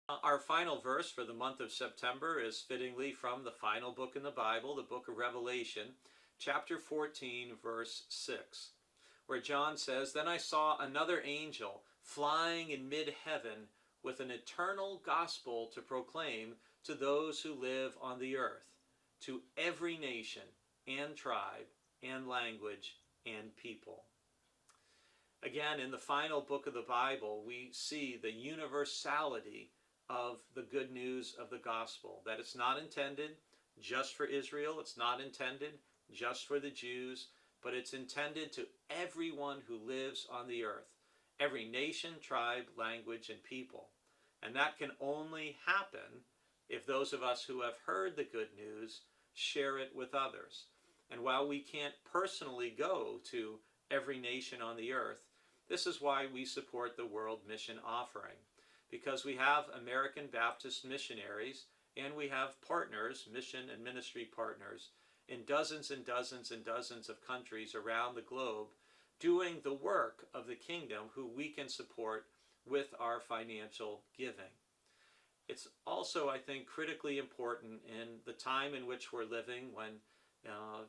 Our final verse for the month of September is fittingly from the final book in the Bible, the book of Revelation, chapter 14, verse 6, where John says, "Then I saw another angel flying in mid-heaven with an eternal gospel to proclaim to those who live on the earth, to every nation and tribe and language and people." Again, in the final book of the Bible, we see the universality of the good news of the gospel, that it's not intended just for Israel, it's not intended just for the Jews, but it's intended to everyone who lives on the earth, every nation, tribe, language, and people. And that can only happen if those of us who have heard the good news share it with others. And while we can't personally go to every nation on the earth, this is why we support the World Mission Offering, because we have American Baptist missionaries and we have partners, mission and ministry partners, in dozens and dozens and dozens of countries around the globe doing the work of the kingdom who we can support with our financial giving. It's also, I think, critically important in the time in which we're living when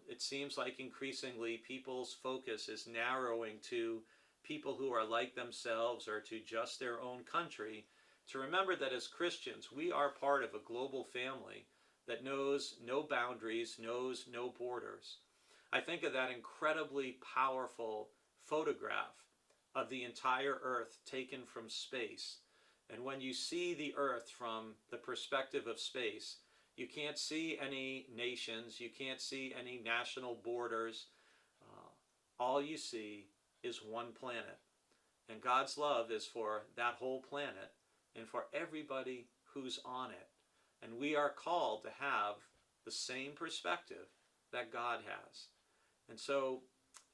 it seems like increasingly people's focus is narrowing to people who are like themselves or to just their own country, to remember that as Christians we are part of a global family that knows no boundaries, knows no borders. I think of that incredibly powerful photograph of the entire earth taken from space. And when you see the earth from the perspective of space, you can't see any nations, you can't see any national borders. All you see is one planet. And God's love is for that whole planet and for everybody who's on it. And we are called to have the same perspective that God has. And so,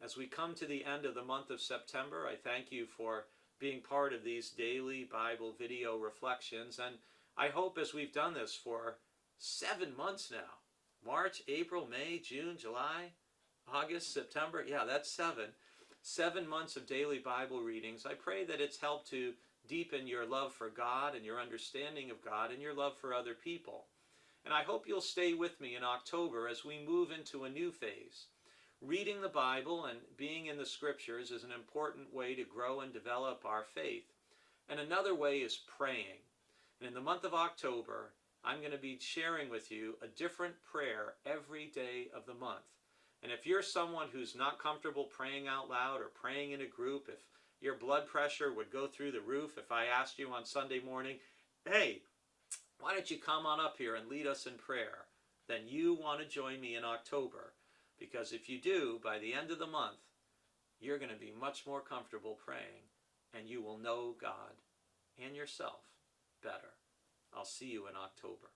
as we come to the end of the month of September, I thank you for being part of these daily Bible video reflections. And I hope as we've done this for 7 months now, March, April, May, June, July, August, September, yeah, that's 7 months of daily Bible readings. I pray that it's helped to deepen your love for God and your understanding of God and your love for other people. And I hope you'll stay with me in October as we move into a new phase. Reading the Bible and being in the Scriptures is an important way to grow and develop our faith. And another way is praying. And in the month of October, I'm going to be sharing with you a different prayer every day of the month. And if you're someone who's not comfortable praying out loud or praying in a group, if your blood pressure would go through the roof if I asked you on Sunday morning, "Hey, why don't you come on up here and lead us in prayer?" then you want to join me in October. Because if you do, by the end of the month, you're going to be much more comfortable praying and you will know God and yourself better. I'll see you in October.